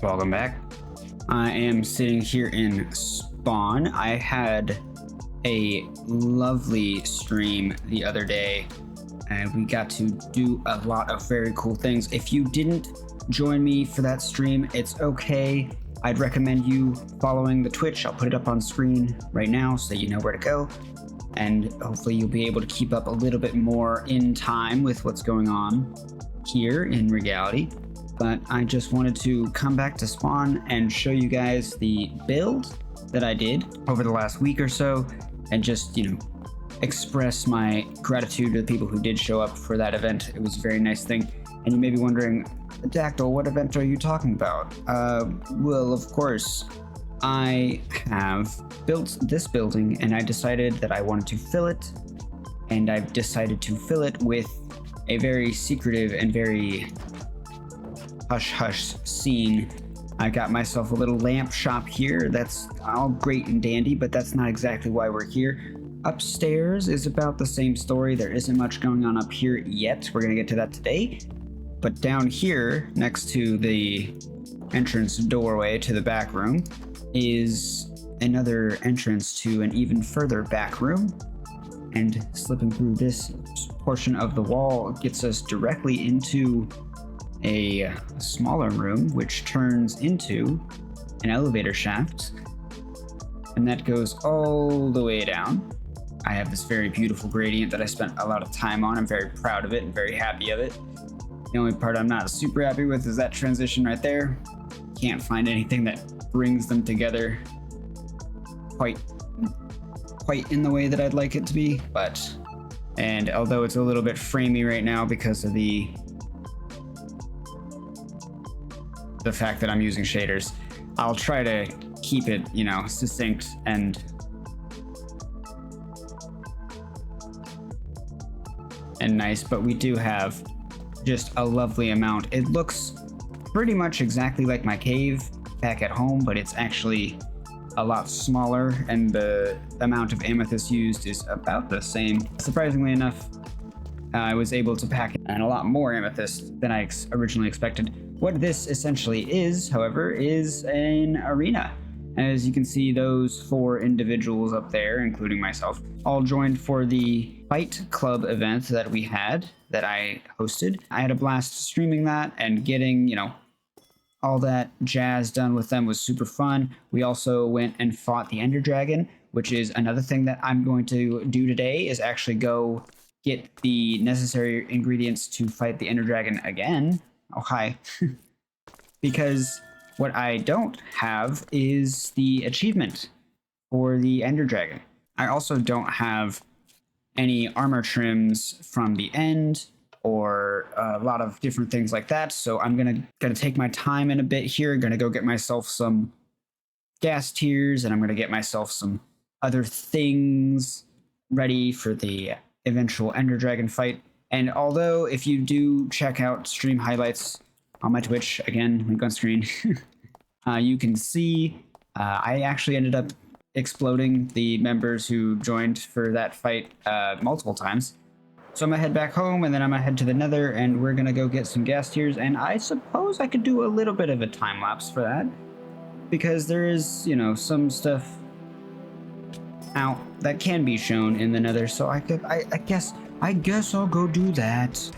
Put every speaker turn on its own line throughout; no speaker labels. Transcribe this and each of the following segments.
Welcome back. I am sitting here in Spawn. I had a lovely stream the other day and we got to do a lot of very cool things. If you didn't join me for that stream, it's okay. I'd recommend you following the Twitch. I'll put it up on screen right now so you know where to go. And hopefully you'll be able to keep up a little bit more in time with what's going on here in Regality. But I just wanted to come back to Spawn and show you guys the build that I did over the last week or so, and just, express my gratitude to the people who did show up for that event. It was a very nice thing. And you may be wondering, Dactyl, what event are you talking about? Well, of course, I have built this building and I decided that I wanted to fill it, and I've decided to fill it with a very secretive and very hush-hush scene. I got myself a little lamp shop here. That's all great and dandy, but that's not exactly why we're here. Upstairs is about the same story. There isn't much going on up here yet. We're gonna get to that today. But down here, next to the entrance doorway to the back room, is another entrance to an even further back room. And slipping through this portion of the wall gets us directly into a smaller room, which turns into an elevator shaft, and that goes all the way down. I have this very beautiful gradient that I spent a lot of time on. I'm very proud of it and very happy of it. The only part I'm not super happy with is that transition right there. Can't find anything that brings them together quite in the way that I'd like it to be, and although it's a little bit framey right now because of the fact that I'm using shaders, I'll try to keep it, succinct and nice. But we do have just a lovely amount. It looks pretty much exactly like my cave back at home, but it's actually a lot smaller, and the amount of amethyst used is about the same. Surprisingly enough, I was able to pack in a lot more amethyst than I originally expected. What this essentially is, however, is an arena. As you can see, those 4 individuals up there, including myself, all joined for the Fight Club event that we had, that I hosted. I had a blast streaming that, and getting, all that jazz done with them was super fun. We also went and fought the Ender Dragon, which is another thing that I'm going to do today, is actually go get the necessary ingredients to fight the Ender Dragon again. Oh, hi. Because what I don't have is the achievement for the Ender Dragon. I also don't have any armor trims from the end, or a lot of different things like that. So I'm gonna take my time in a bit here. Gonna go get myself some gas tiers, and I'm gonna get myself some other things ready for the eventual Ender Dragon fight. And although if you do check out stream highlights on my Twitch, again, link on screen, you can see I actually ended up exploding the members who joined for that fight multiple times. So I'm gonna head back home, and then I'm gonna head to the Nether, and we're gonna go get some gas tiers. And I suppose I could do a little bit of a time lapse for that, because there is, some stuff out that can be shown in the Nether. So I guess I'll go do that.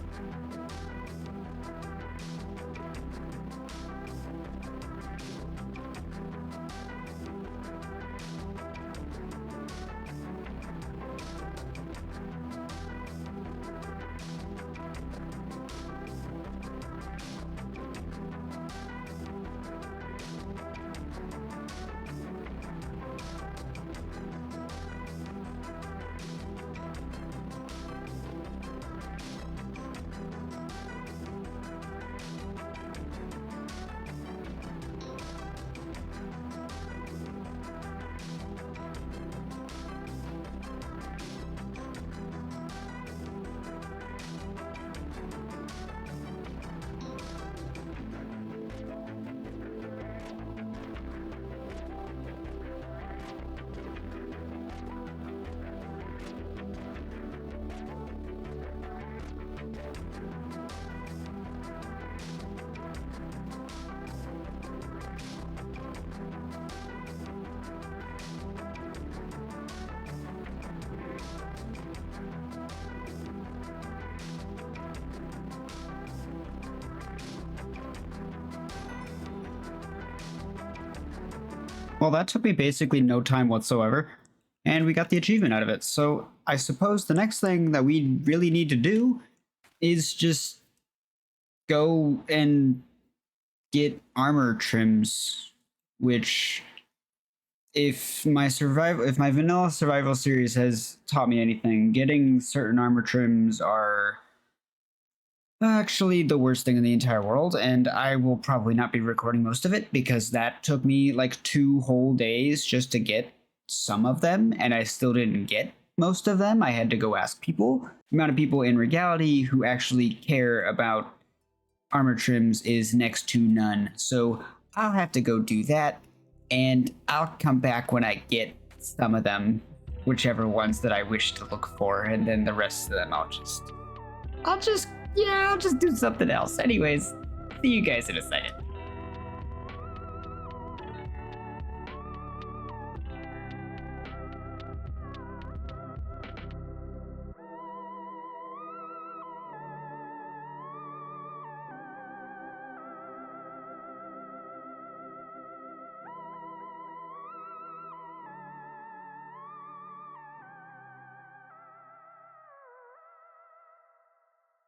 Well, that took me basically no time whatsoever, and we got the achievement out of it. So I suppose the next thing that we really need to do is just go and get armor trims, which if my vanilla survival series has taught me anything, getting certain armor trims are actually the worst thing in the entire world, and I will probably not be recording most of it because that took me like 2 whole days just to get some of them, and I still didn't get most of them. I had to go ask people. The amount of people in Regality who actually care about armor trims is next to none, so I'll have to go do that, and I'll come back when I get some of them, whichever ones that I wish to look for, and then the rest of them I'll just do something else. Anyways, see you guys in a second.